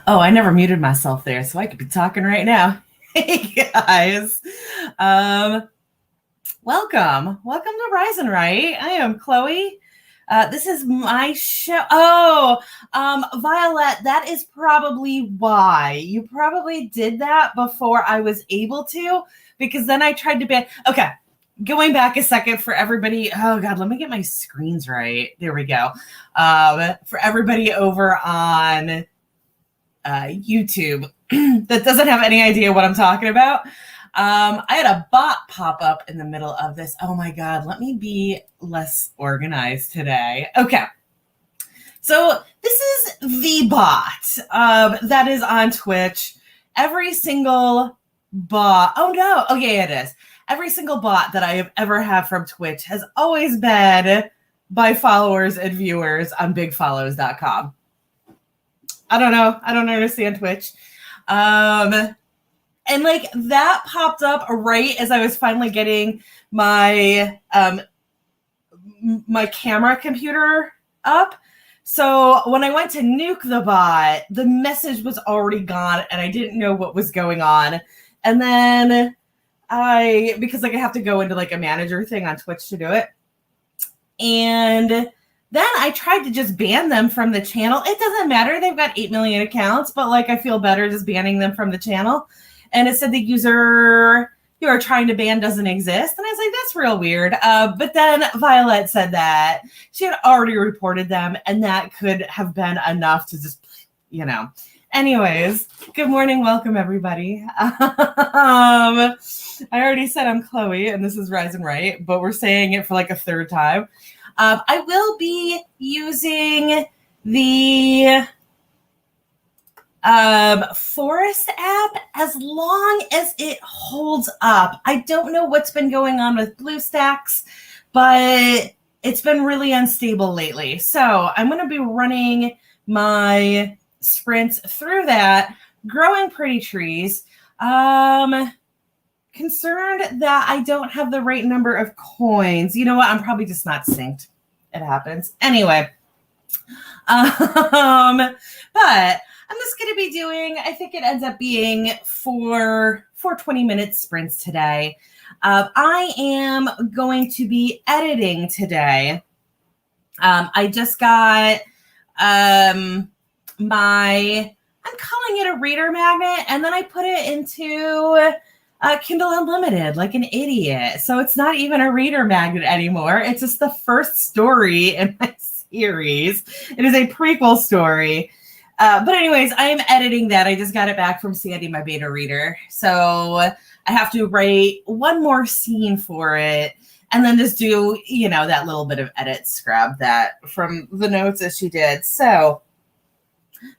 Oh, I never muted myself there, so I could be talking right now. Hey guys. Welcome to Rise and Right. I am Chloe. This is my show. Violet, that is probably why. You probably did that before I was able to, because then I tried to ban. Okay, going back a second for everybody. Oh God, let me get my screens right. There we go. For everybody over on YouTube that doesn't have any idea what I'm talking about. I had a bot pop up in the middle of this. Oh my God, let me be less organized today. Okay. So this is the bot that is on Twitch. Every single bot. Oh no. Okay, it is. Every single bot that I have ever had from Twitch has always been by followers and viewers on bigfollows.com. I don't know. I don't understand Twitch. And like that popped up right as I was finally getting my my camera computer up. So when I went to nuke the bot, the message was already gone and I didn't know what was going on. And then because like I have to go into like a manager thing on Twitch to do it. And then I tried to just ban them from the channel. It doesn't matter. They've got 8 million accounts, but like I feel better just banning them from the channel. And it said the user you are trying to ban doesn't exist. And I was like, that's real weird. But then Violet said that she had already reported them and that could have been enough to just, you know. Anyways, good morning. Welcome, everybody. I already said I'm Chloe and this is Rise and Right, but we're saying it for like a third time. I will be using the Forest app as long as it holds up. I don't know what's been going on with BlueStacks, but it's been really unstable lately. So I'm going to be running my sprints through that, growing pretty trees. Concerned that I don't have the right number of coins. You know what? I'm probably just not synced. It happens. Anyway. But I'm just going to be doing, I think it ends up being four 20-minute sprints today. I am going to be editing today. I just got I'm calling it a reader magnet, and then I put it into Kindle Unlimited like an idiot. So it's not even a reader magnet anymore. It's just the first story in my series. It is a prequel story. But anyways, I'm editing that. I just got it back from Sandy, my beta reader. So I have to write one more scene for it and then just do, you know, that little bit of edit scrub that from the notes that she did. So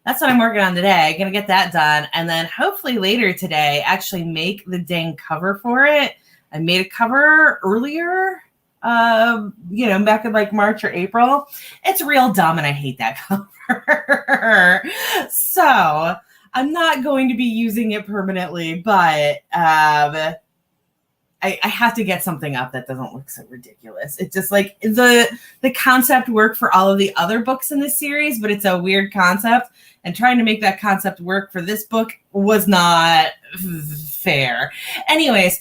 that's what I'm working on today. I'm going to get that done. And then hopefully later today, actually make the dang cover for it. I made a cover earlier back in like March or April. It's real dumb and I hate that cover. So I'm not going to be using it permanently, but I have to get something up that doesn't look so ridiculous. It's just like the concept worked for all of the other books in this series, but it's a weird concept. And trying to make that concept work for this book was not fair. Anyways,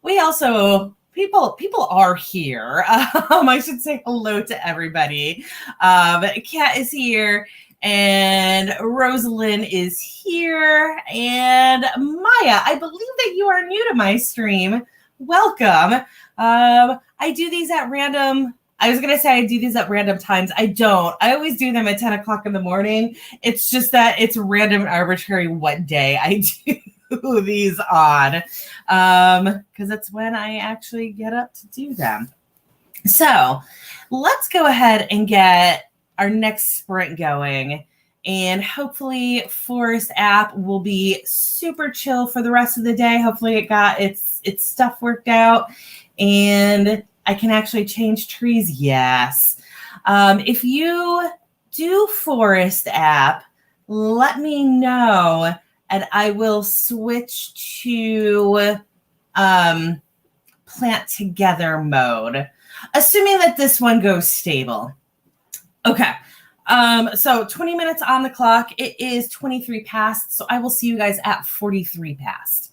we also people are here. I should say hello to everybody. Kat is here. And Rosalind is here. And Maya, I believe that you are new to my stream. Welcome. I do these at random. I was going to say I do these at random times. I don't. I always do them at 10 o'clock in the morning. It's just that it's random and arbitrary what day I do these on. Because that's when I actually get up to do them. So let's go ahead and get our next sprint going. And hopefully Forest app will be super chill for the rest of the day. Hopefully it got its stuff worked out and I can actually change trees. Yes. If you do Forest app, let me know and I will switch to plant together mode, assuming that this one goes stable. Okay. So 20 minutes on the clock. It is 23 past. So I will see you guys at 43 past.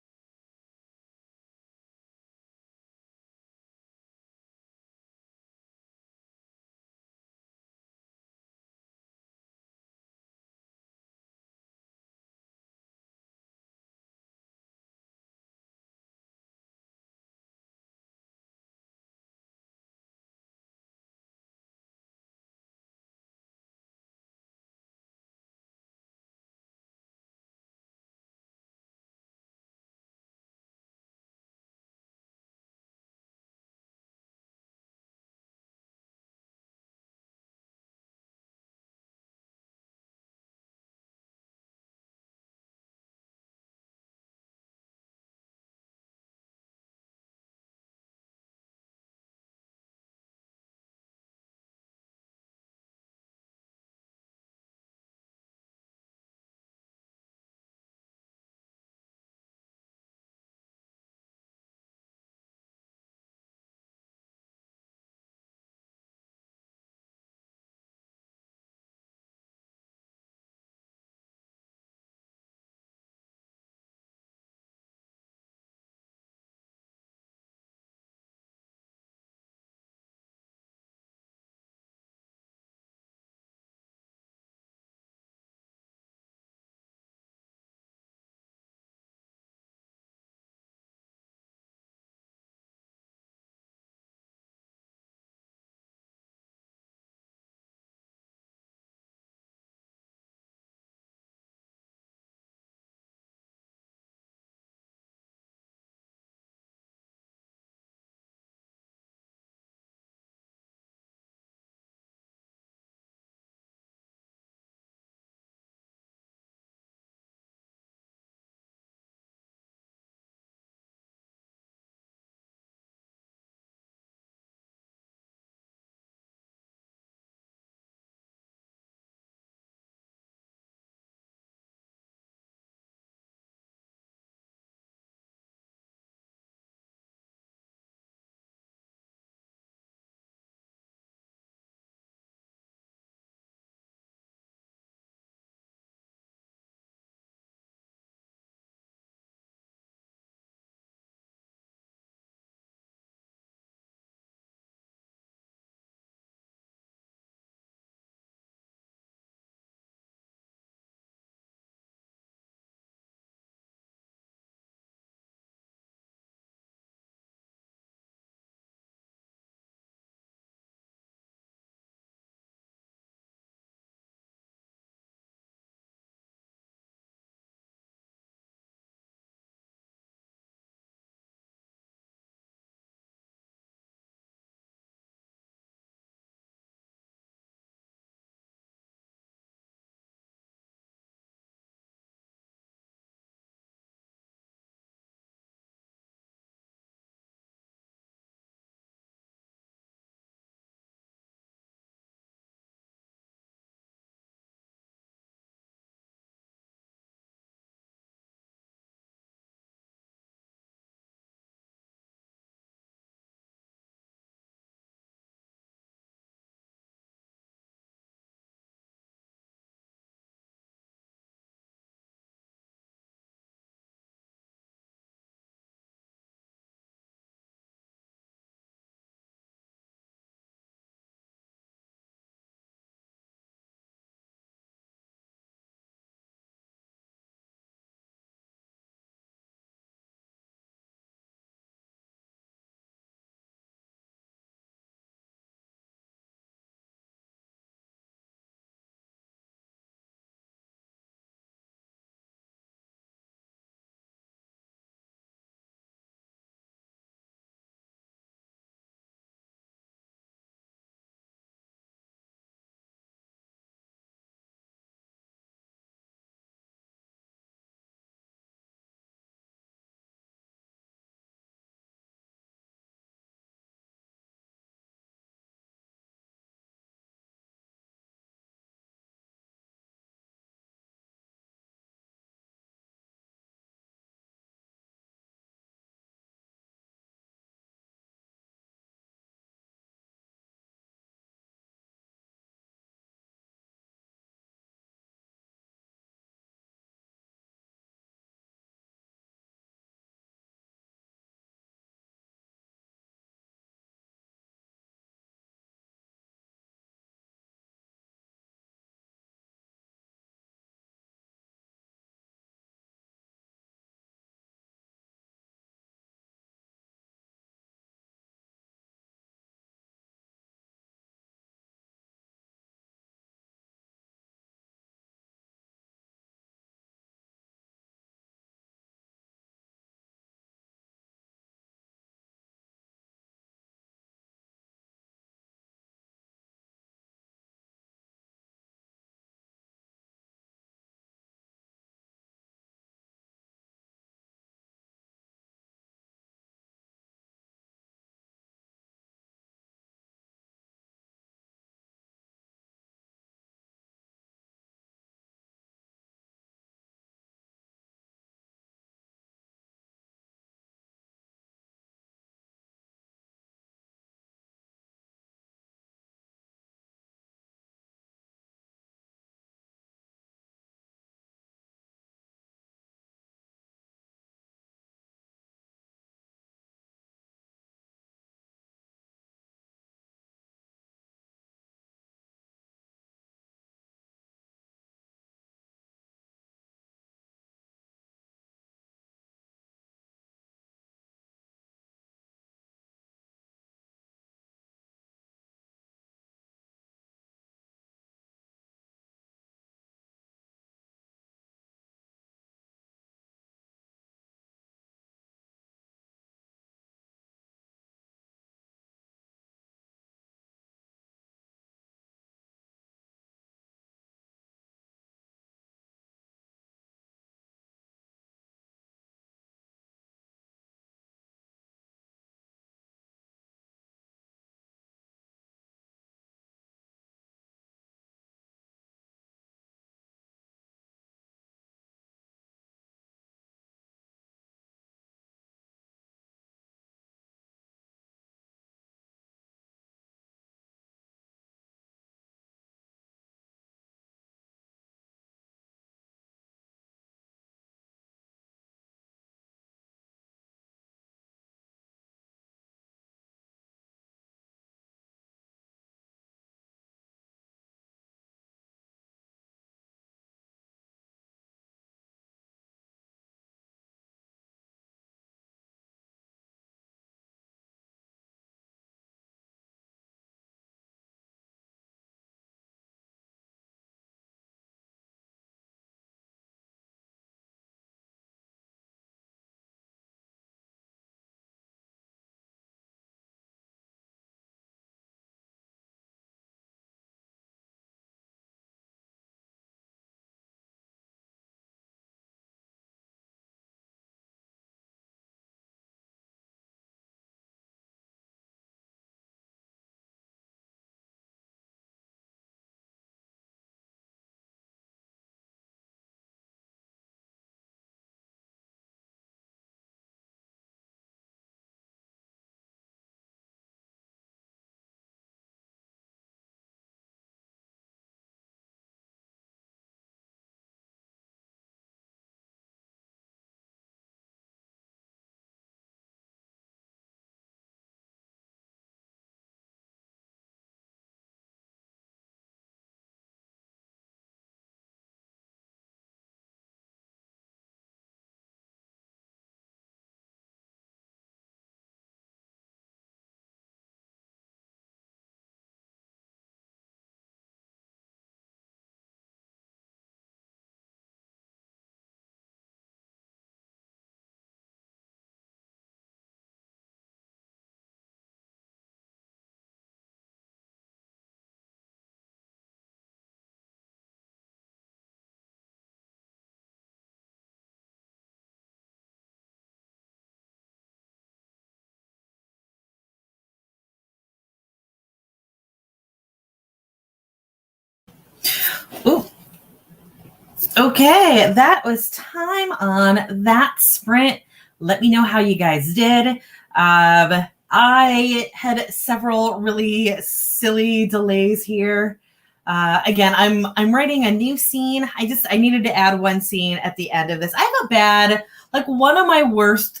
Okay, that was time on that sprint. Let me know how you guys did. I had several really silly delays here. Again, I'm writing a new scene. I needed to add one scene at the end of this. I have a bad, like one of my worst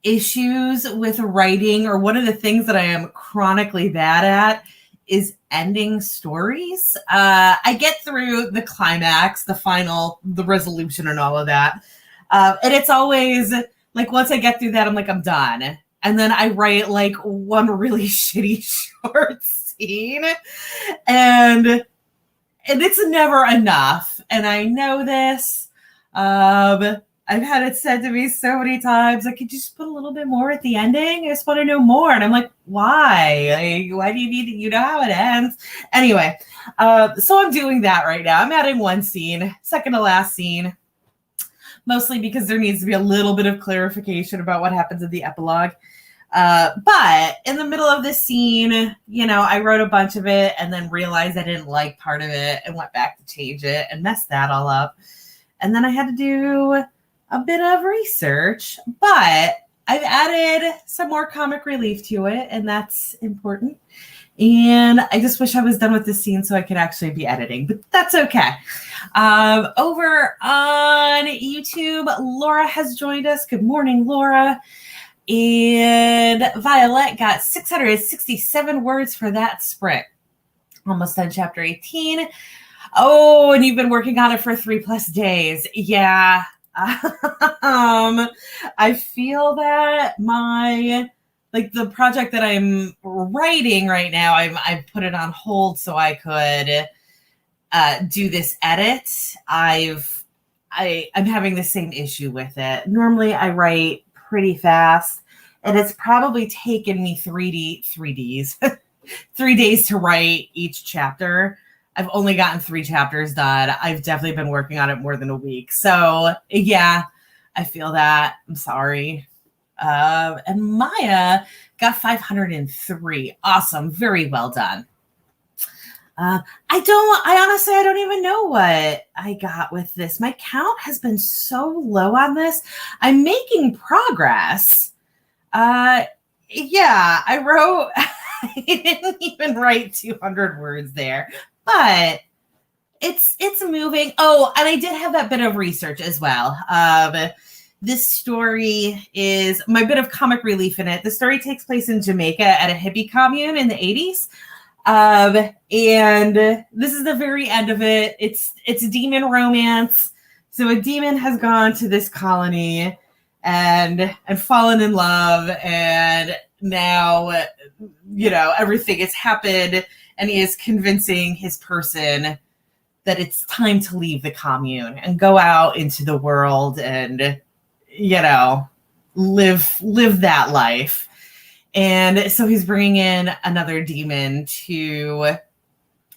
issues with writing, or one of the things that I am chronically bad at, is ending stories. I get through the climax, the final, the resolution, and all of that. And it's always like, once I get through that, I'm like, I'm done. And then I write like one really shitty short scene. And it's never enough. And I know this. I've had it said to me so many times, like, could you just put a little bit more at the ending? I just want to know more. And I'm like, why? Like, why do you need it? You know how it ends. Anyway, so I'm doing that right now. I'm adding one scene, second to last scene, mostly because there needs to be a little bit of clarification about what happens in the epilogue. But in the middle of this scene, you know, I wrote a bunch of it and then realized I didn't like part of it and went back to change it and messed that all up. And then I had to do a bit of research, but I've added some more comic relief to it, and that's important. And I just wish I was done with this scene so I could actually be editing, but that's okay. Over on YouTube, Laura has joined us. Good morning, Laura. And Violet got 667 words for that sprint. Almost done chapter 18. Oh, and you've been working on it for 3+ days. Yeah. I feel that the project that I'm writing right now, I've put it on hold so I could do this edit. I'm having the same issue with it. Normally I write pretty fast, and it's probably taken me 3 days to write each chapter. I've only gotten 3 chapters done. I've definitely been working on it more than a week. So yeah, I feel that. I'm sorry. And Maya got 503. Awesome. Very well done. I honestly don't even know what I got with this. My count has been so low on this. I'm making progress. Yeah, I wrote, I didn't even write 200 words there, but it's moving. Oh, and I did have that bit of research as well. This story is my bit of comic relief in it. The story takes place in Jamaica at a hippie commune in the 80s. And this is the very end of it. It's demon romance. So a demon has gone to this colony and fallen in love, and now, you know, everything has happened, and he is convincing his person that it's time to leave the commune and go out into the world and, you know, live that life. And so he's bringing in another demon to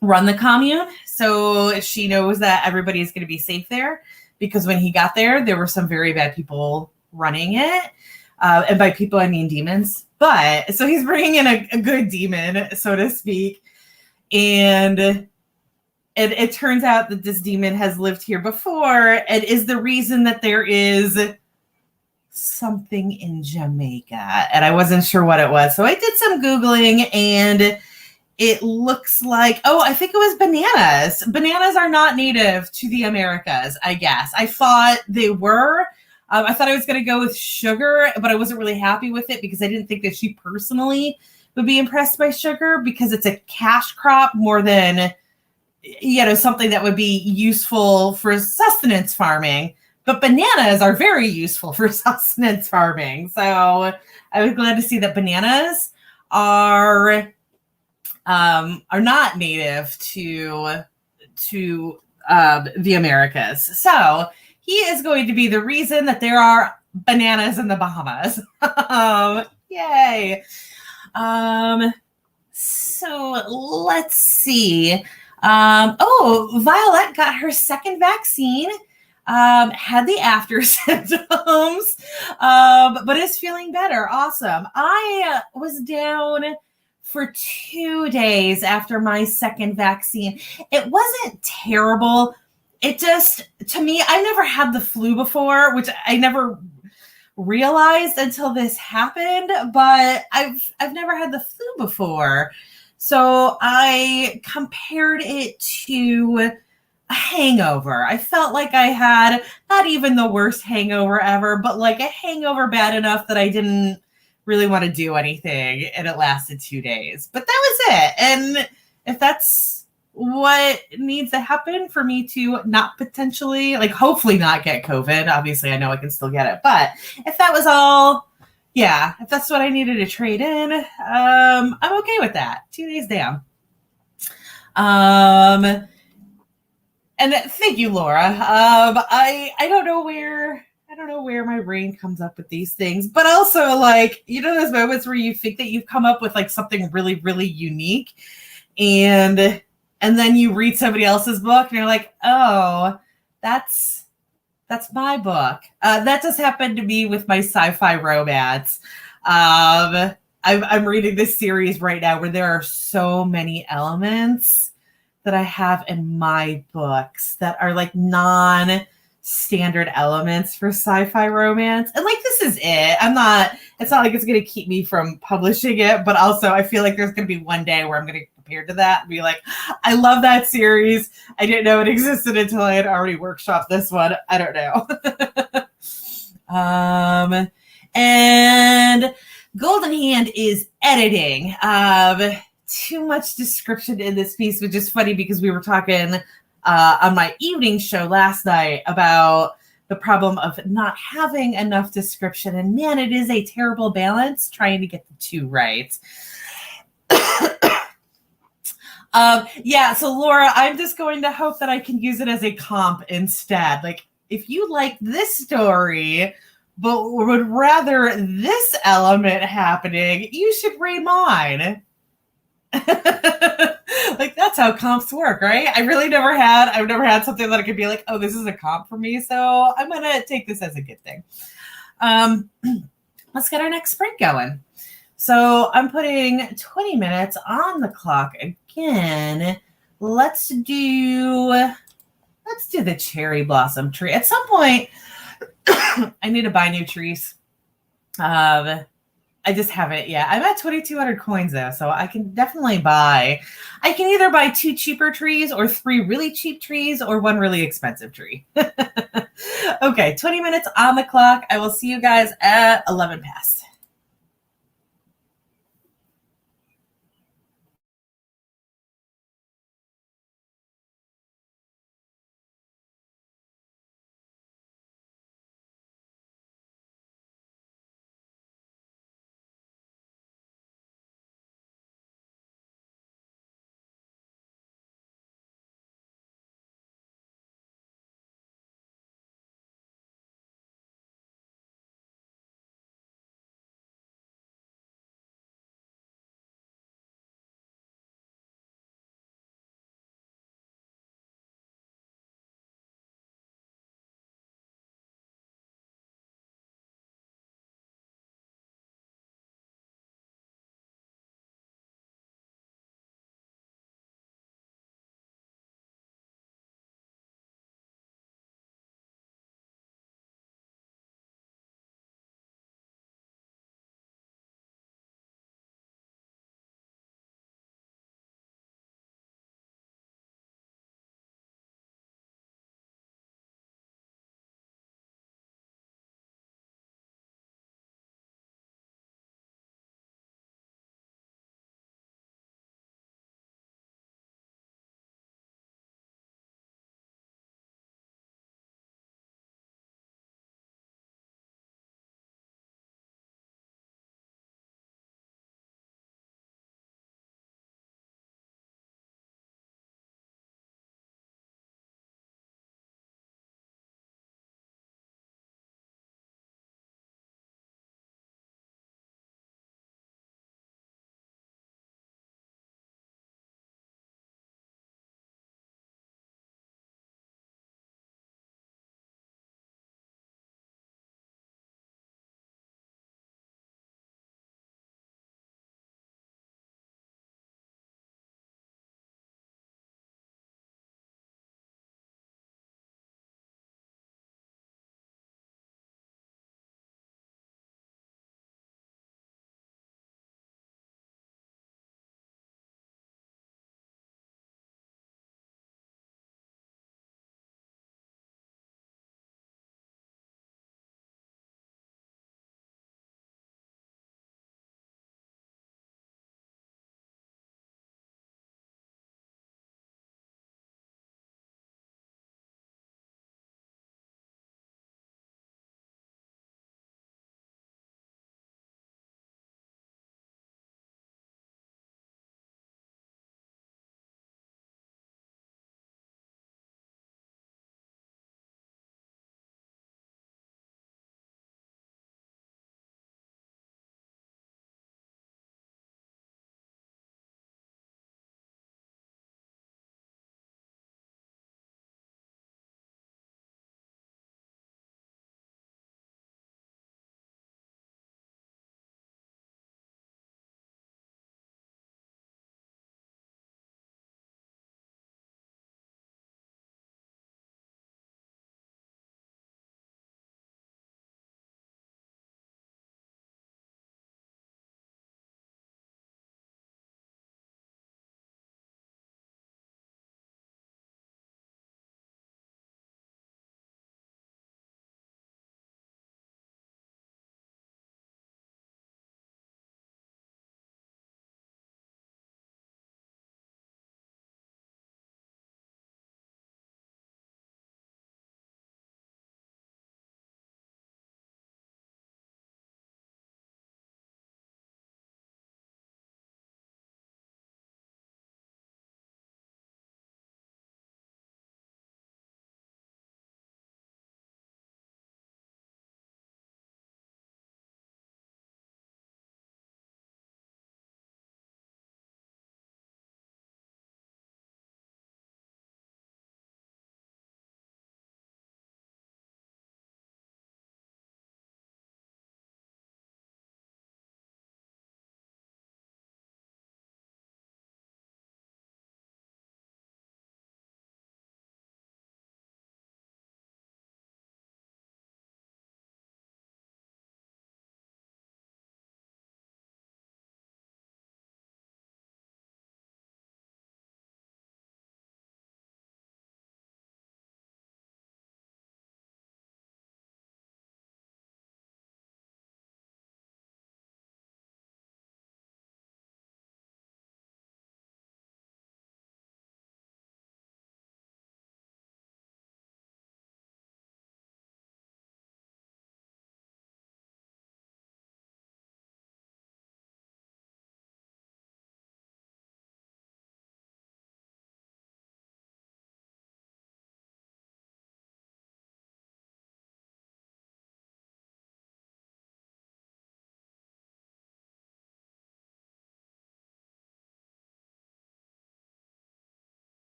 run the commune. So she knows that everybody is going to be safe there, because when he got there, there were some very bad people running it. And by people, I mean demons. But so he's bringing in a good demon, so to speak. And it turns out that this demon has lived here before and is the reason that there is something in Jamaica. And I wasn't sure what it was. So I did some Googling, and it looks like, I think it was bananas. Bananas are not native to the Americas, I guess. I thought they were. I thought I was going to go with sugar, but I wasn't really happy with it because I didn't think that she personally would be impressed by sugar, because it's a cash crop more than, you know, something that would be useful for sustenance farming. But bananas are very useful for sustenance farming. So I was glad to see that bananas are not native to the Americas. So he is going to be the reason that there are bananas in the Bahamas. Yay. So let's see. Violet got her second vaccine. Had the after symptoms, but is feeling better. Awesome. I was down for 2 days after my second vaccine. It wasn't terrible. it just, to me, I never had the flu before, which I never realized until this happened, but I've never had the flu before. So I compared it to a hangover. I felt like I had not even the worst hangover ever, but like a hangover bad enough that I didn't really want to do anything, and it lasted 2 days. But that was it. And if that's what needs to happen for me to not potentially, like, hopefully not get COVID, obviously I know I can still get it, but if that was all, yeah, if that's what I needed to trade in, I'm okay with that. 2 days down. And thank you, Laura. I don't know where my brain comes up with these things, but also, like, you know, those moments where you think that you've come up with like something really, really unique, and then you read somebody else's book and you're like, oh, that's my book. That just happened to me with my sci-fi romance. I'm reading this series right now where there are so many elements that I have in my books that are like non-standard elements for sci-fi romance. And like, this is it. It's not like it's going to keep me from publishing it, but also I feel like there's going to be one day where I'm going to compare to that and be like, I love that series. I didn't know it existed until I had already workshopped this one. I don't know. And Golden Hand is editing. Too much description in this piece, which is funny because we were talking on my evening show last night about the problem of not having enough description. And man, it is a terrible balance trying to get the two right. Yeah, so Laura, I'm just going to hope that I can use it as a comp instead. Like, if you like this story, but would rather this element happening, you should read mine. Like, that's how comps work, right? I've never had something that I could be like, oh, this is a comp for me, so I'm gonna take this as a good thing. Let's get our next sprint going. So I'm putting 20 minutes on the clock again. Let's do the cherry blossom tree. At some point, I need to buy new trees. I just haven't yet. I'm at 2,200 coins though, so I can definitely buy. I can either buy 2 cheaper trees or 3 really cheap trees or 1 really expensive tree. Okay, 20 minutes on the clock. I will see you guys at 11 past.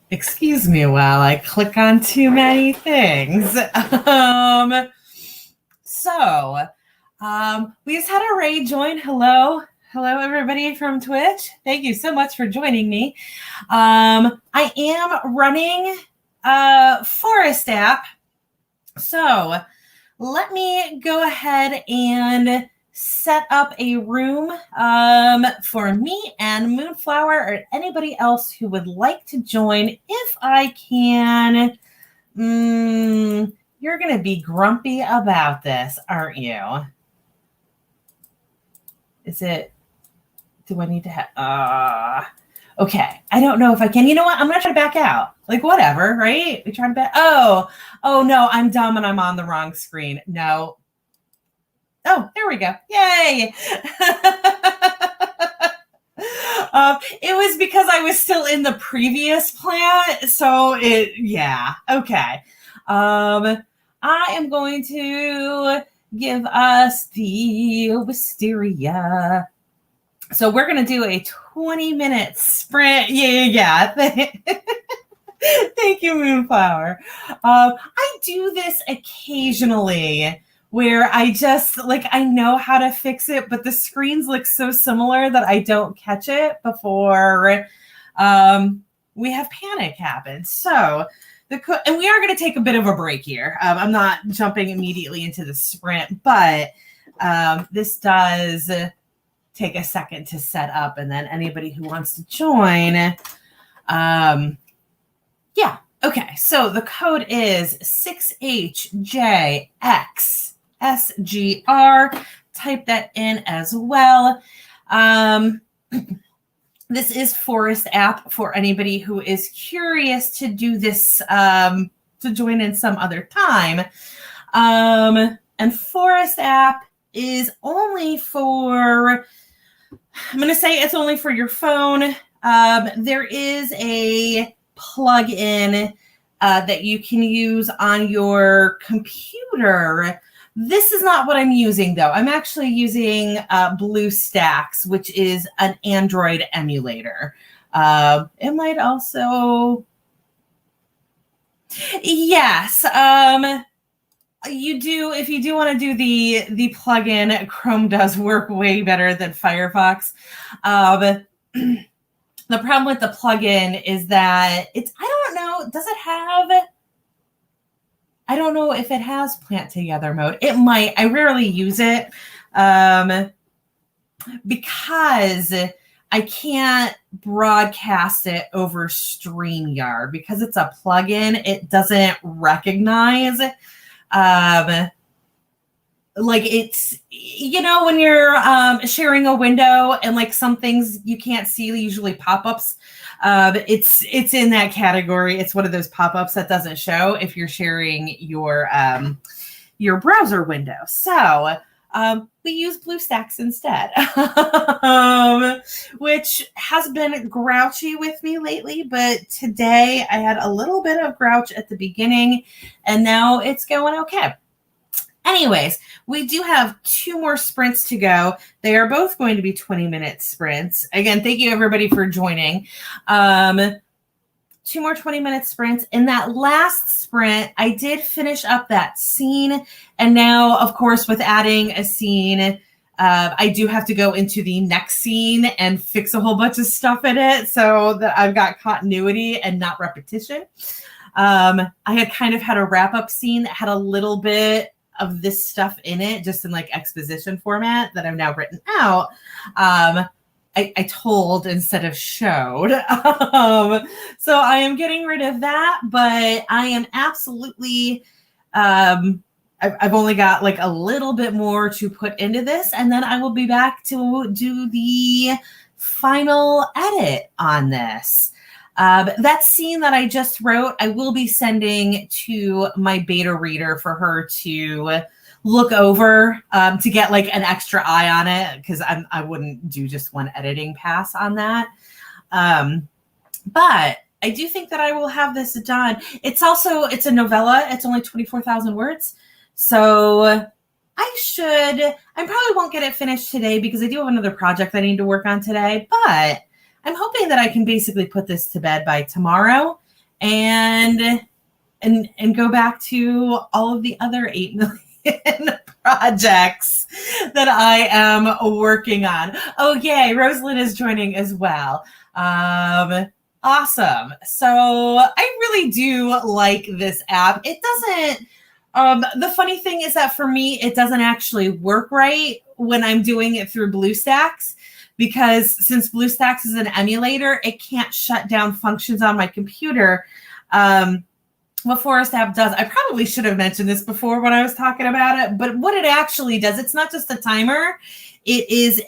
Excuse me while I click on too many things. We just had a Ray join. Hello, everybody from Twitch. Thank you so much for joining me. I am running a Forest app. So let me go ahead and set up a room for me and Moonflower or anybody else who would like to join if I can. You're going to be grumpy about this, aren't you? Do I need to have, okay. I don't know if I can. You know what? I'm going to try to back out. Like, whatever, right? We try to back. Oh, no, I'm dumb and I'm on the wrong screen. No. Oh, there we go. Yay. It was because I was still in the previous plant. So yeah. Okay. I am going to give us the wisteria. So we're going to do a 20-minute sprint. Yeah. Thank you, Moonflower. I do this occasionally where I just, I know how to fix it, but the screens look so similar that I don't catch it before we have panic happen. So, and we are going to take a bit of a break here. I'm not jumping immediately into the sprint, but this does take a second to set up, and then anybody who wants to join, yeah. Okay, so the code is 6HJXSGR. Type that in as well. This is Forest app for anybody who is curious to do this, to join in some other time. And Forest app is only for, I'm going to say it's only for your phone. There is a plug-in that you can use on your computer. This is not what I'm using, though. I'm actually using BlueStacks, which is an Android emulator. It might also... Yes. You do, if you do want to do the plug-in, Chrome does work way better than Firefox. The problem with the plugin is that I don't know, does it have, I don't know if it has plant together mode. It might. I rarely use it because I can't broadcast it over StreamYard because it's a plugin. It doesn't recognize it's, when you're sharing a window and some things you can't see, usually pop-ups, it's in that category. It's one of those pop-ups that doesn't show if you're sharing your browser window. So we use BlueStacks instead, which has been grouchy with me lately, but today I had a little bit of grouch at the beginning and now it's going okay. Anyways, we do have 2 more sprints to go. They are both going to be 20-minute sprints. Again, thank you everybody for joining. 2 more 20-minute sprints. In that last sprint, I did finish up that scene. And now, of course, with adding a scene, I do have to go into the next scene and fix a whole bunch of stuff in it so that I've got continuity and not repetition. I had kind of had a wrap-up scene that had a little bit of this stuff in it, just in exposition format that I've now written out. I told instead of showed. So I am getting rid of that, but I am absolutely, I've only got a little bit more to put into this, and then I will be back to do the final edit on this. That scene that I just wrote, I will be sending to my beta reader for her to look over, to get an extra eye on it, because I wouldn't do just one editing pass on that. But I do think that I will have this done. It's a novella. It's only 24,000 words. So I probably won't get it finished today because I do have another project I need to work on today, but I'm hoping that I can basically put this to bed by tomorrow and go back to all of the other 8 million projects that I am working on. Oh, yay. Rosalind is joining as well. Awesome. So I really do like this app. It doesn't, the funny thing is that for me, it doesn't actually work right when I'm doing it through BlueStacks, because since BlueStacks is an emulator, it can't shut down functions on my computer. What Forest app does, I probably should have mentioned this before when I was talking about it, but what it actually does, it's not just a timer. It is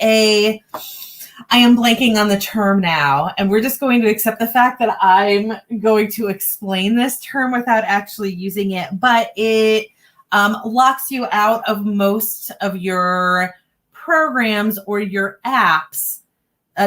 I am blanking on the term now, and we're just going to accept the fact that I'm going to explain this term without actually using it, but it locks you out of most of your programs or your apps,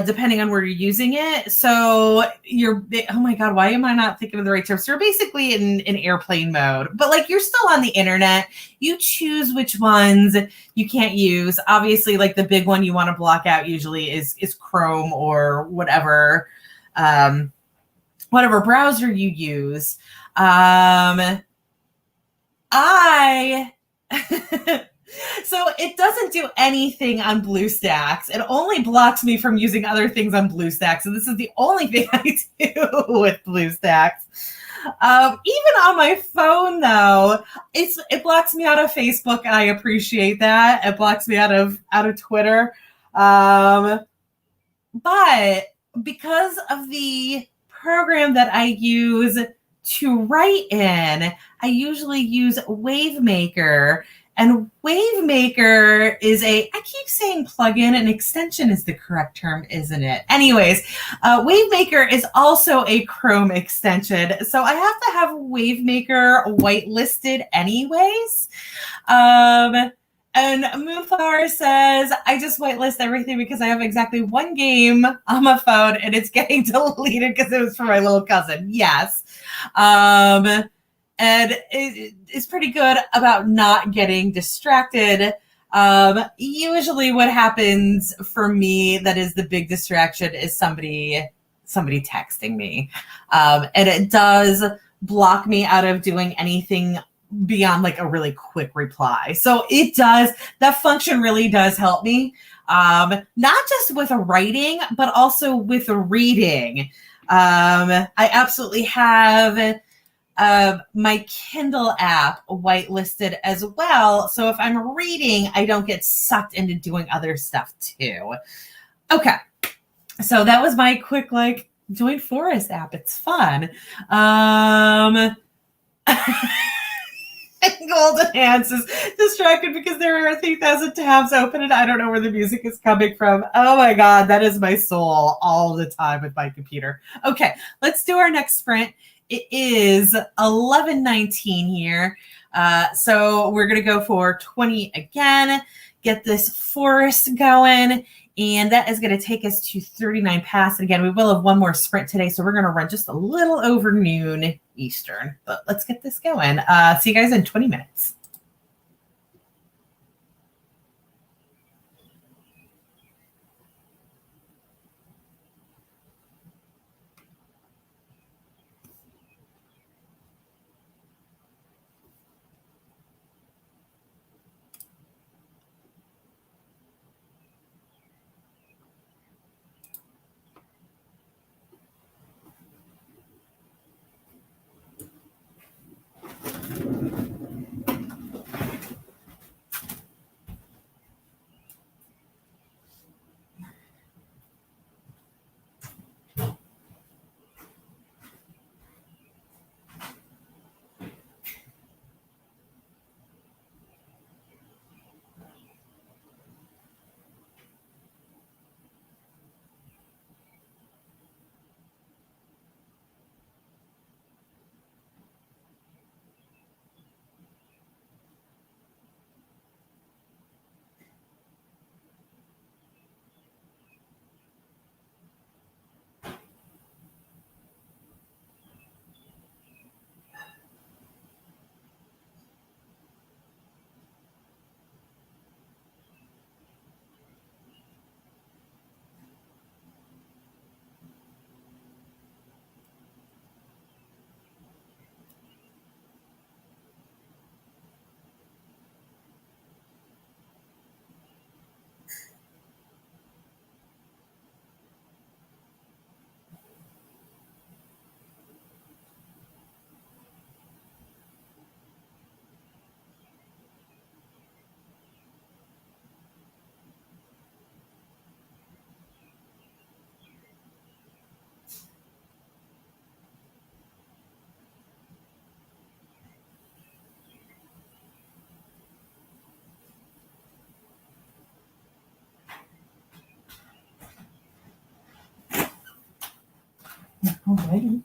depending on where you're using it. So oh my God, why am I not thinking of the right term? So you're basically in airplane mode, but like you're still on the internet. You choose which ones you can't use. Obviously, like the big one you want to block out usually is Chrome or whatever browser you use. So it doesn't do anything on BlueStacks. It only blocks me from using other things on BlueStacks. And this is the only thing I do with BlueStacks. Even on my phone, though, it blocks me out of Facebook, and I appreciate that. It blocks me out of Twitter. But because of the program that I use to write in, I usually use WaveMaker. And WaveMaker is I keep saying plugin, and extension is the correct term, isn't it? Anyways, WaveMaker is also a Chrome extension. So I have to have WaveMaker whitelisted anyways. And Moonflower says, I just whitelist everything because I have exactly one game on my phone and it's getting deleted because it was for my little cousin. Yes. And it's pretty good about not getting distracted. Usually what happens for me that is the big distraction is somebody texting me. And it does block me out of doing anything beyond like a really quick reply. So that function really does help me. Not just with writing, but also with reading. I absolutely have my Kindle app whitelisted as well. So if I'm reading, I don't get sucked into doing other stuff too. Okay. So that was my quick, join Forest app. It's fun. Golden Hands is distracted because there are 3,000 tabs open and I don't know where the music is coming from. Oh my God, that is my soul all the time with my computer. Okay, let's do our next sprint. It is 11:19 here. So we're going to go for 20 again, get this forest going, and that is going to take us to 39 past. And again, we will have one more sprint today, so we're going to run just a little over noon Eastern. But let's get this going. See you guys in 20 minutes. Alrighty.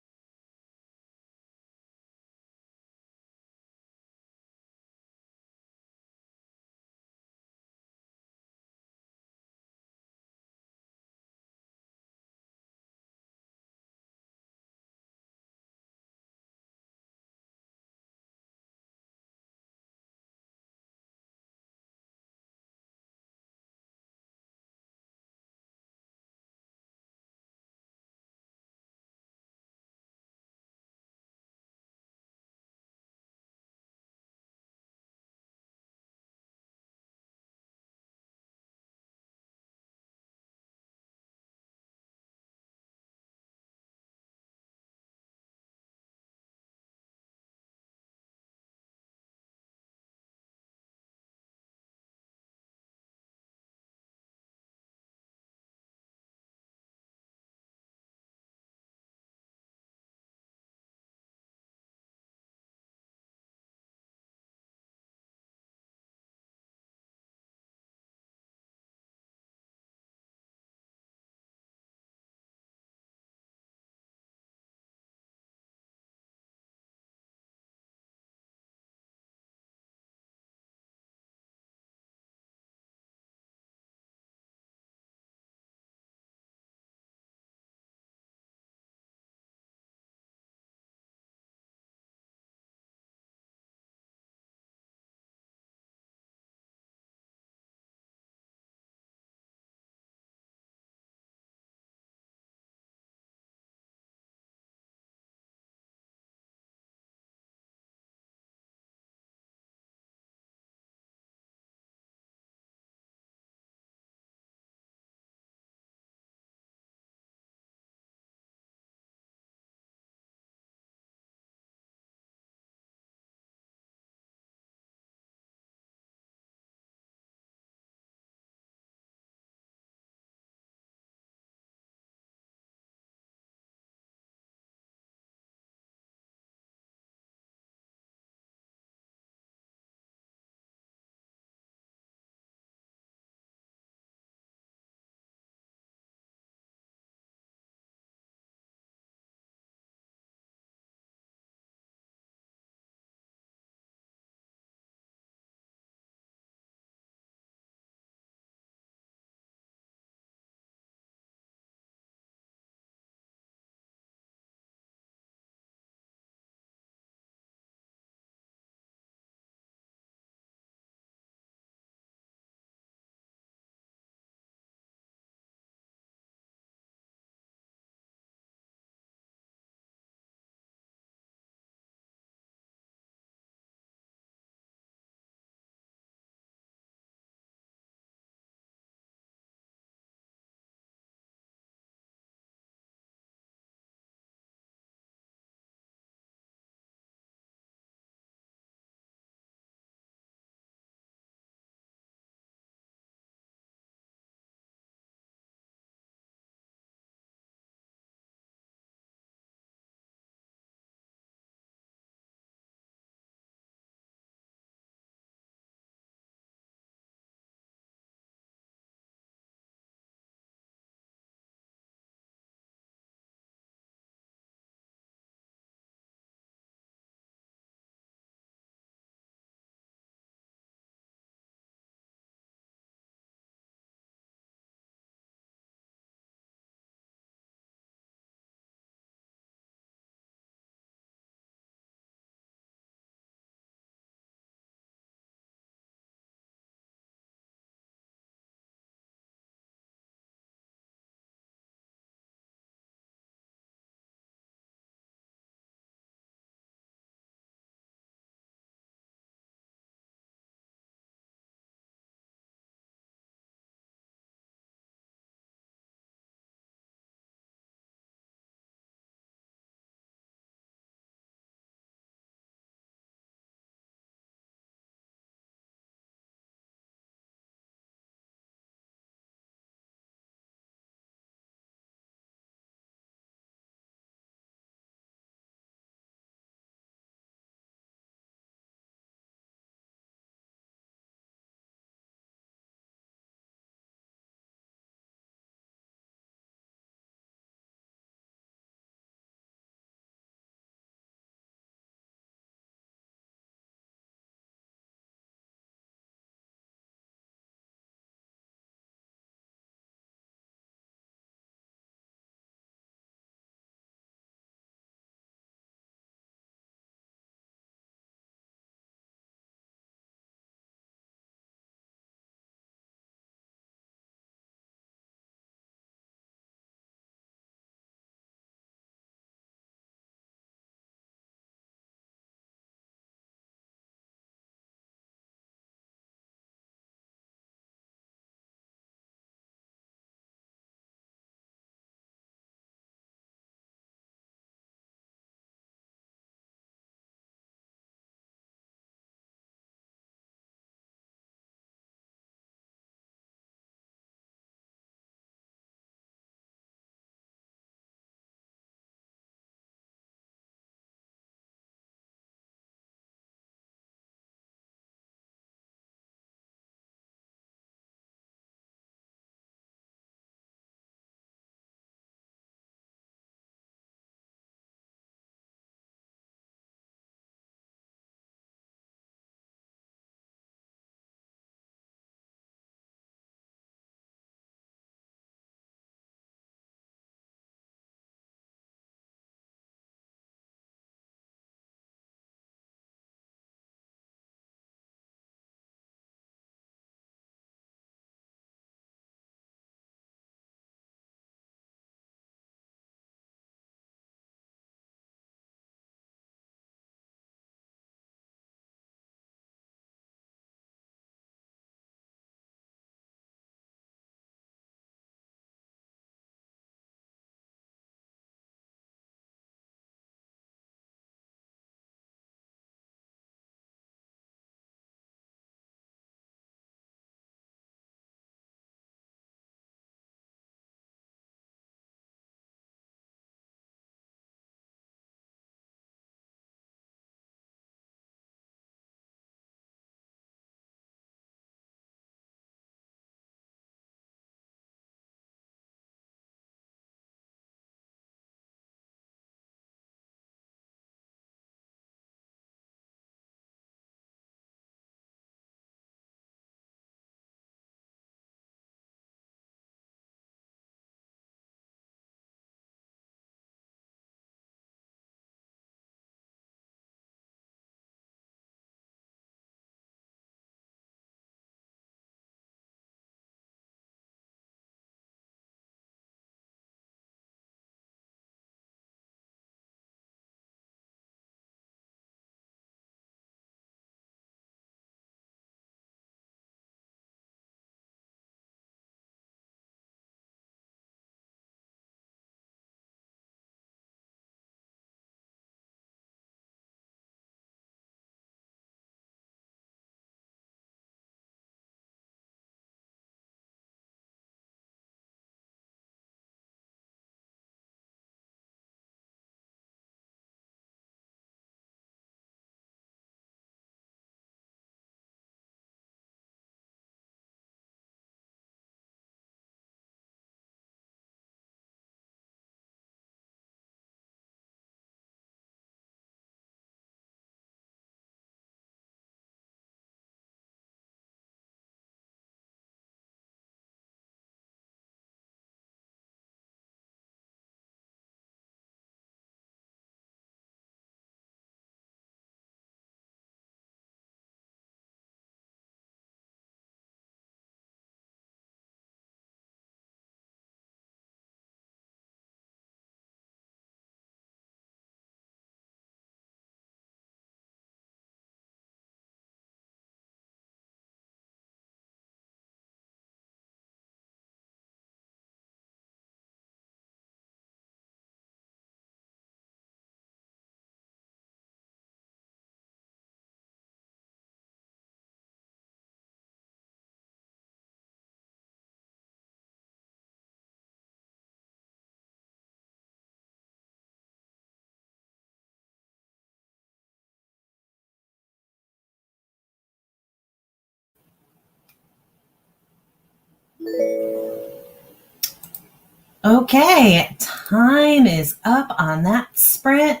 Okay, time is up on that sprint.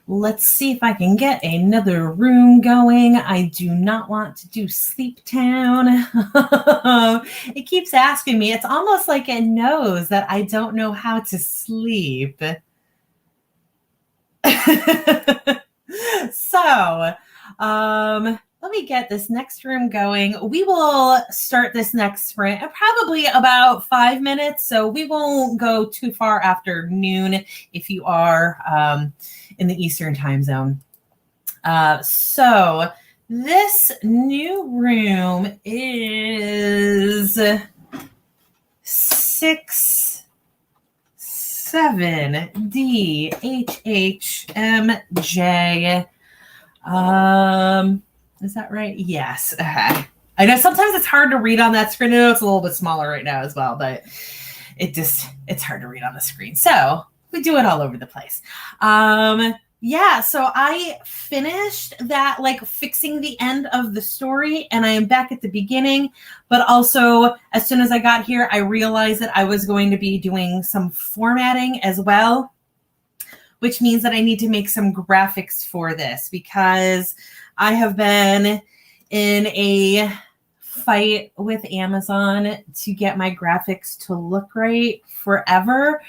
Let's see if I can get another room going. I do not want to do Sleep Town. It keeps asking me. It's almost like it knows that I don't know how to sleep. So, let me get this next room going. We will start this next sprint in probably about 5 minutes. So we won't go too far after noon if you are in the Eastern time zone. So this new room is 67DHHMJ. Is that right? Yes. Okay. I know sometimes it's hard to read on that screen. I know it's a little bit smaller right now as well, but it's hard to read on the screen. So we do it all over the place. Yeah, so I finished that, like fixing the end of the story, and I am back at the beginning. But also, as soon as I got here, I realized that I was going to be doing some formatting as well, which means that I need to make some graphics for this because I have been in a fight with Amazon to get my graphics to look right forever.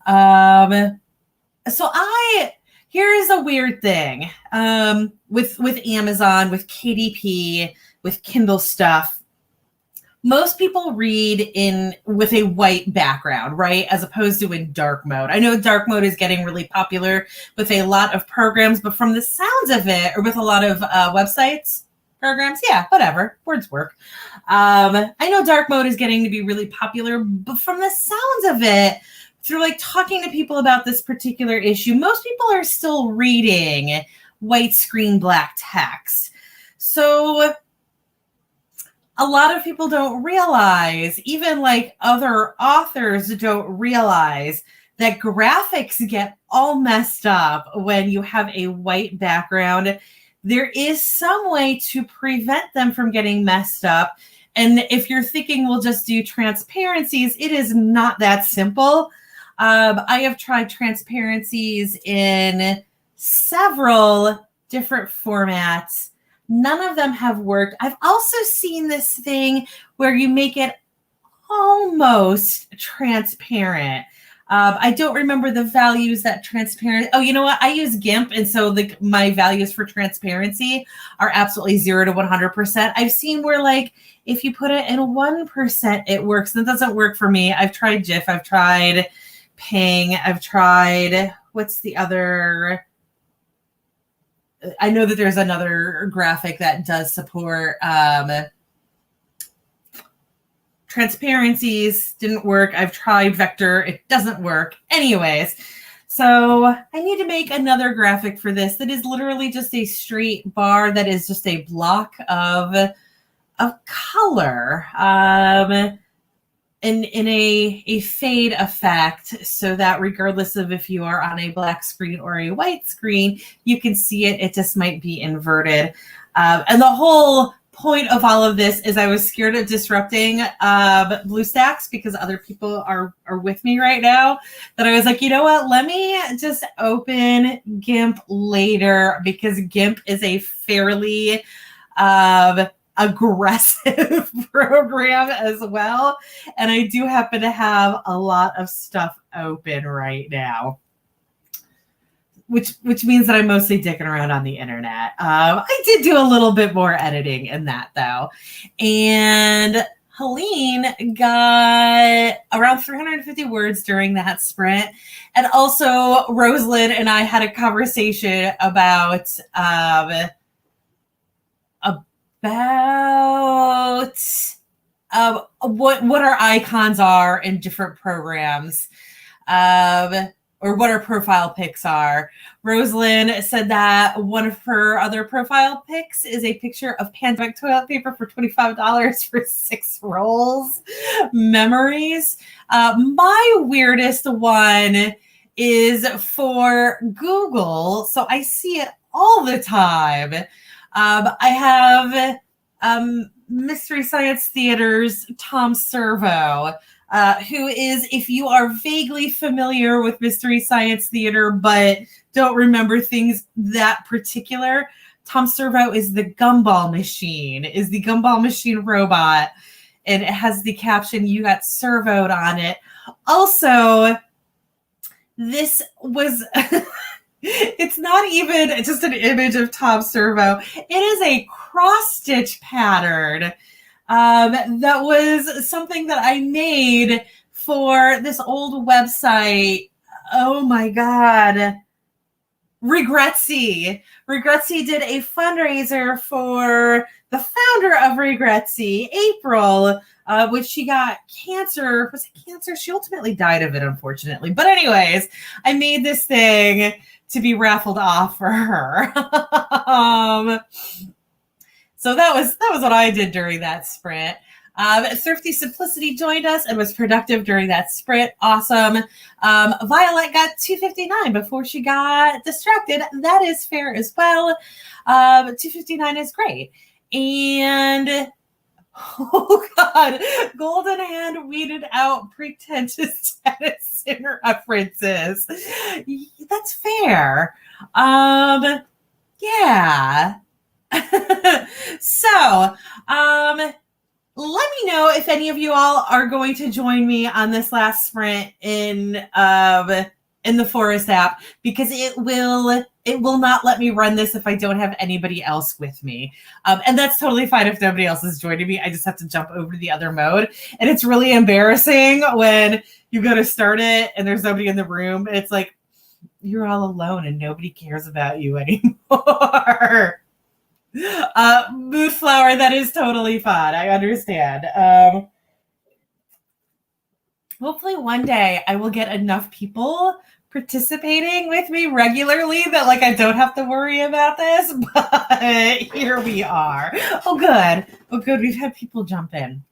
So here is a weird thing with Amazon, with KDP, with Kindle stuff. Most people read with a white background, right? As opposed to in dark mode. I know dark mode is getting really popular with a lot of programs, but from the sounds of it, or with a lot of websites, programs, yeah, whatever, words work. I know dark mode is getting to be really popular, but from the sounds of it, through like talking to people about this particular issue, most people are still reading white screen black text. So a lot of people don't realize, even like other authors don't realize, that graphics get all messed up when you have a white background. There is some way to prevent them from getting messed up. And if you're thinking we'll just do transparencies, it is not that simple. I have tried transparencies in several different formats. None of them have worked. I've also seen this thing where you make it almost transparent. I don't remember the values that transparent. Oh, you know what? I use GIMP, and so my values for transparency are absolutely 0 to 100%. I've seen where like if you put it in 1%, it works. That doesn't work for me. I've tried GIF. I've tried Ping. I've tried, what's the other? I know that there's another graphic that does support transparencies. Didn't work. I've tried vector. It doesn't work. Anyways, so I need to make another graphic for this that is literally just a straight bar that is just a block of color. In a fade effect, so that regardless of if you are on a black screen or a white screen, you can see it. It just might be inverted. And the whole point of all of this is I was scared of disrupting BlueStacks because other people are with me right now, that I was like, you know what, let me just open GIMP later, because GIMP is a fairly aggressive program as well. And I do happen to have a lot of stuff open right now, which means that I'm mostly dicking around on the internet. I did do a little bit more editing in that though. And Helene got around 350 words during that sprint. And also Rosalind and I had a conversation about what our icons are in different programs, or what our profile pics are. Rosalind said that one of her other profile pics is a picture of pandemic toilet paper for $25 for 6 rolls. Memories. My weirdest one is for Google, so I see it all the time. I have Mystery Science Theater's Tom Servo who is, if you are vaguely familiar with Mystery Science Theater but don't remember things that particular, Tom Servo is the gumball machine robot, and it has the caption, "You got servoed" on it. Also, this was it's not even just an image of Tom Servo. It is a cross-stitch pattern that was something that I made for this old website. Oh my God. Regretsy. Regretsy did a fundraiser for the founder of Regretsy, April, which she got cancer. Was it cancer? She ultimately died of it, unfortunately. But anyways, I made this thing to be raffled off for her. So that was what I did during that sprint. Thrifty Simplicity joined us and was productive during that sprint. Awesome. Violet got 259 before she got distracted. That is fair as well. 259 is great. And oh God, Golden Hand weeded out pretentious Tennyson references. That's fair. Yeah. So, let me know if any of you all are going to join me on this last sprint in the Forest app, because it will not let me run this if I don't have anybody else with me. And that's totally fine if nobody else is joining me. I just have to jump over to the other mode. And it's really embarrassing when you go to start it and there's nobody in the room. And it's like, you're all alone and nobody cares about you anymore. Moodflower, that is totally fun. I understand. Hopefully one day I will get enough people participating with me regularly that like I don't have to worry about this, but here we are. Oh good, we've had people jump in.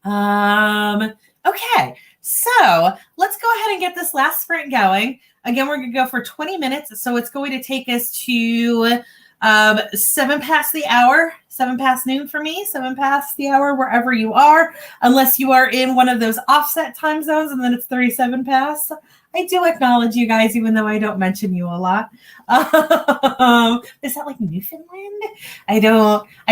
Okay, so let's go ahead and get this last sprint going. Again, we're gonna go for 20 minutes, so it's going to take us to 7 past the hour, 7 past noon for me, 7 past the hour wherever you are, unless you are in one of those offset time zones and then it's 37 past. I do acknowledge you guys, even though I don't mention you a lot. Is that like Newfoundland? I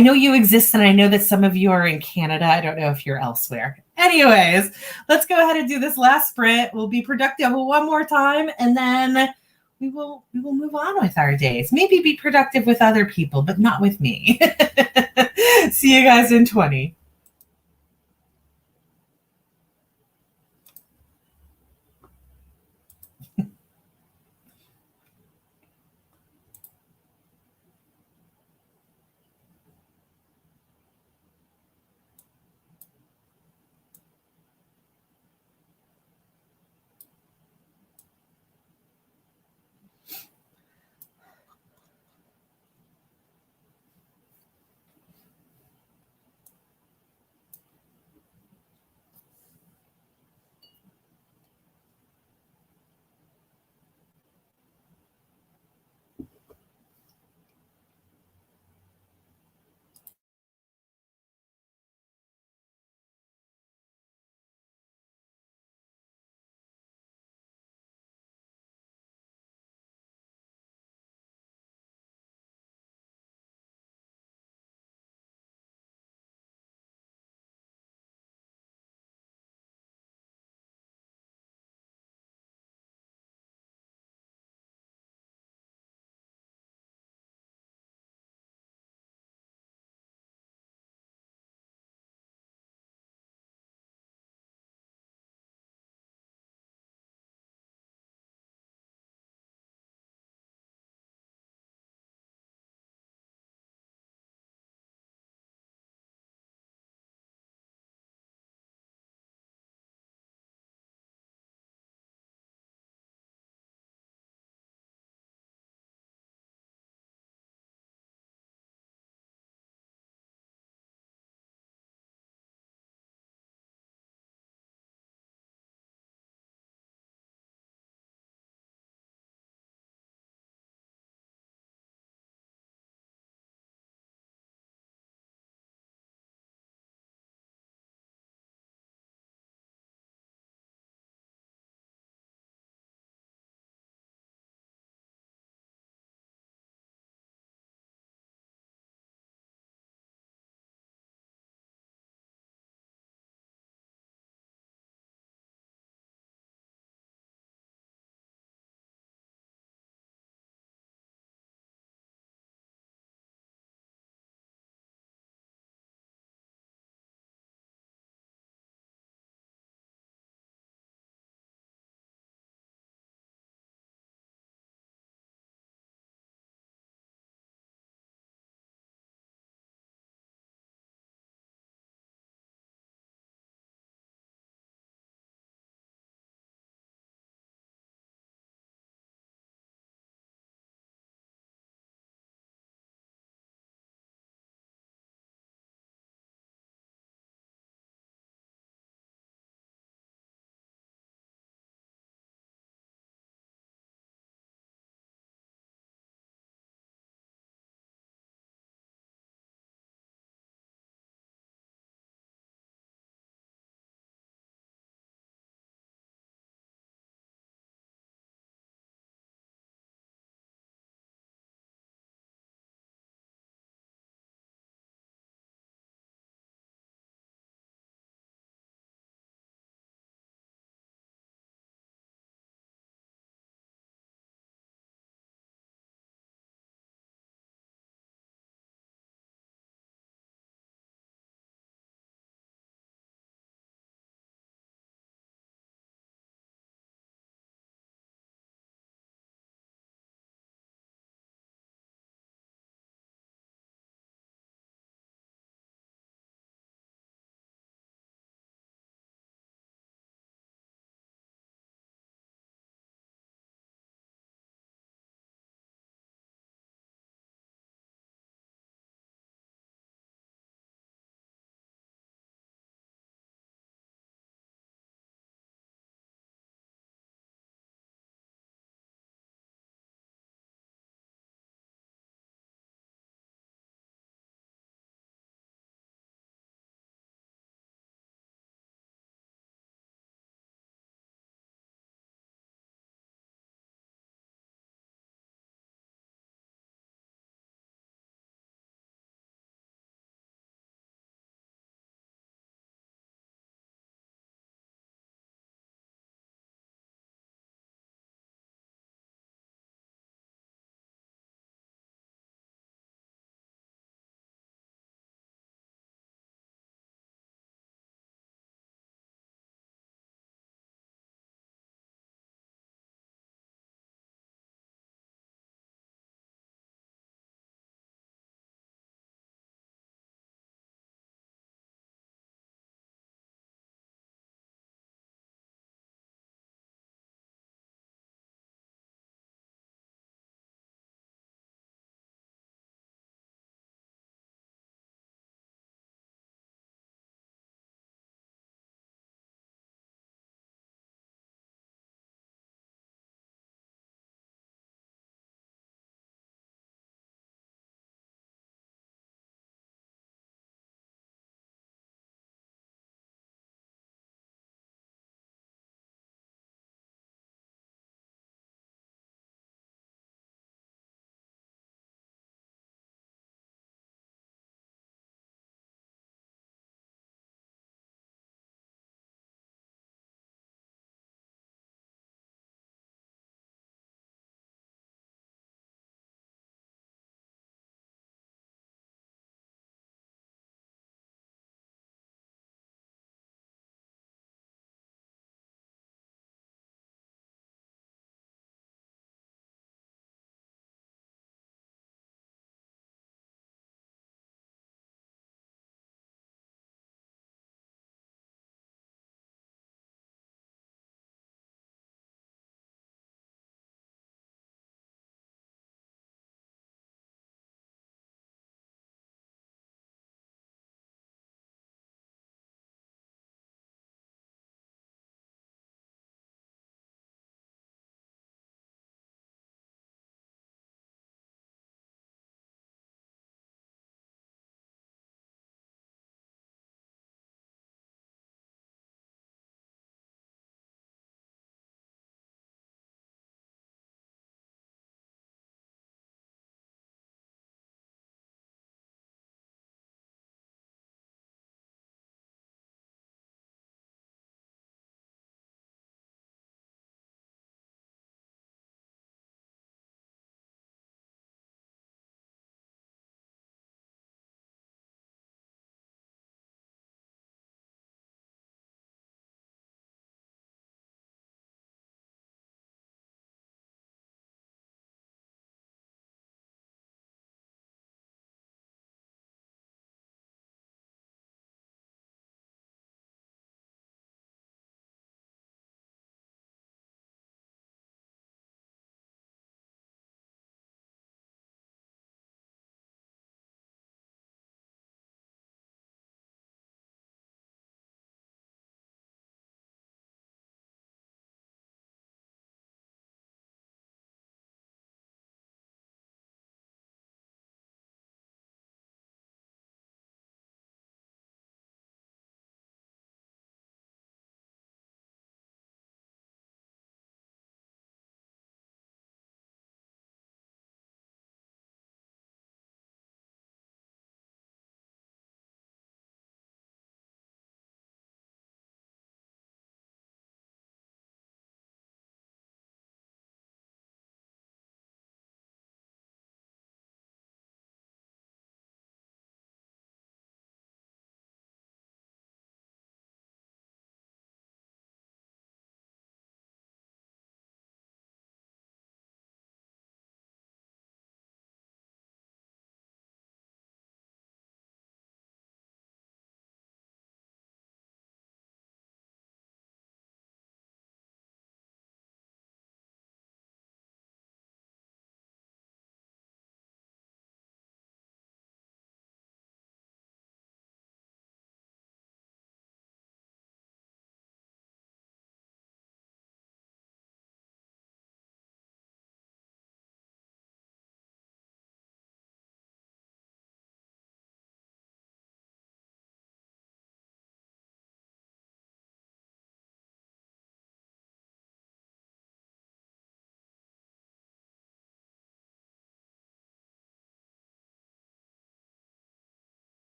know you exist, and I know that some of you are in Canada. I don't know if you're elsewhere. Anyways, let's go ahead and do this last sprint. We'll be productive one more time, and then we will move on with our days. Maybe be productive with other people, but not with me. See you guys in 20.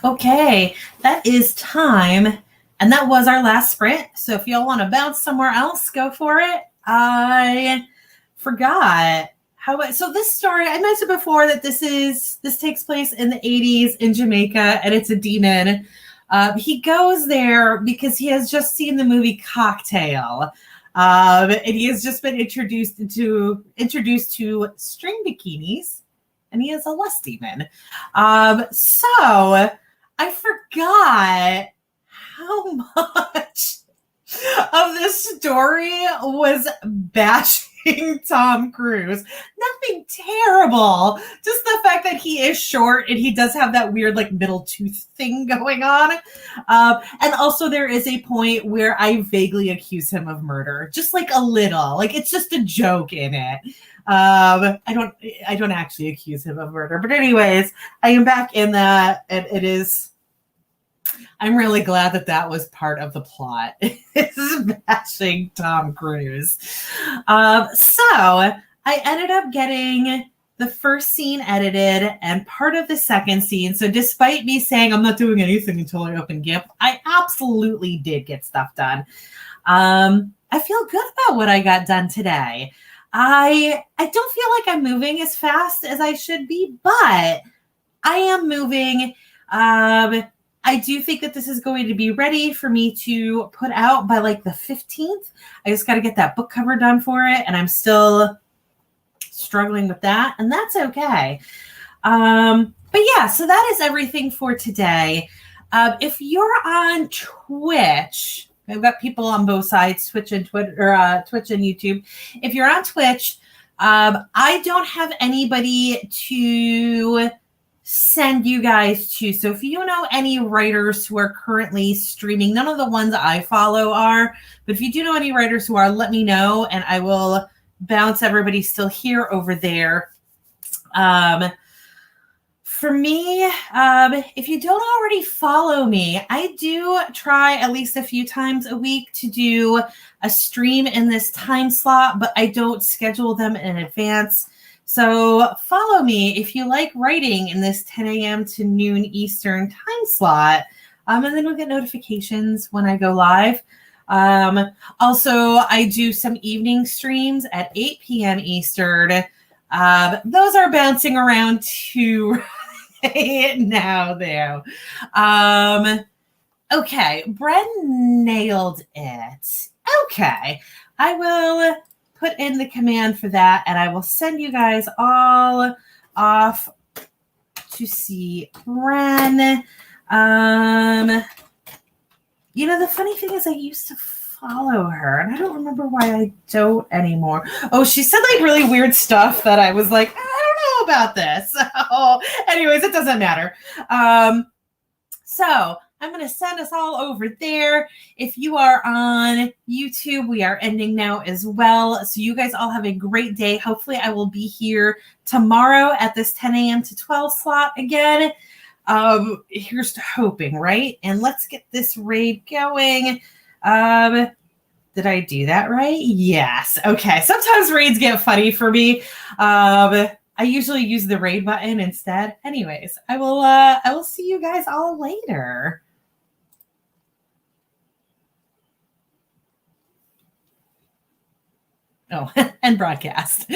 Okay, that is time. And that was our last sprint. So if y'all want to bounce somewhere else, go for it. I forgot how. So this story, I mentioned before that this takes place in the 80s in Jamaica, and it's a demon. He goes there because he has just seen the movie Cocktail. And he has just been introduced to string bikinis, and he is a lust demon. So I forgot how much of this story was bashing Tom Cruise. Nothing terrible. Just the fact that he is short and he does have that weird like middle tooth thing going on. And also there is a point where I vaguely accuse him of murder. Just like a little. Like it's just a joke in it. I don't actually accuse him of murder. But anyways, I am back in that, and it is. I'm really glad that was part of the plot. It's bashing Tom Cruise. So I ended up getting the first scene edited and part of the second scene. So despite me saying I'm not doing anything until I open GIMP, I absolutely did get stuff done. I feel good about what I got done today. I don't feel like I'm moving as fast as I should be, but I am moving. I do think that this is going to be ready for me to put out by like the 15th. I just got to get that book cover done for it, and I'm still struggling with that, and that's okay. But yeah, so that is everything for today. If you're on Twitch, I've got people on both sides, Twitch and Twitch and YouTube. If you're on Twitch, I don't have anybody to send you guys to. So if you know any writers who are currently streaming, none of the ones I follow are, but if you do know any writers who are, let me know, and I will bounce everybody still here over there. For me, if you don't already follow me, I do try at least a few times a week to do a stream in this time slot, but I don't schedule them in advance. So follow me if you like writing in this 10 a.m. to noon Eastern time slot. And then you'll get notifications when I go live. Also, I do some evening streams at 8 p.m. Eastern. Those are bouncing around too right now, though. Okay, Bren nailed it. Okay, I will put in the command for that, and I will send you guys all off to see Bren. The funny thing is I used to follow her, and I don't remember why I don't anymore. Oh, she said like really weird stuff that I was like, I don't know about this. So anyways, it doesn't matter. So I'm going to send us all over there. If you are on YouTube, we are ending now as well. So you guys all have a great day. Hopefully I will be here tomorrow at this 10 a.m. to 12 slot again. Here's to hoping, right? And let's get this raid going. Did I do that right? Yes. Okay. Sometimes raids get funny for me. I usually use the raid button instead. Anyways, I will see you guys all later. Oh, and broadcast.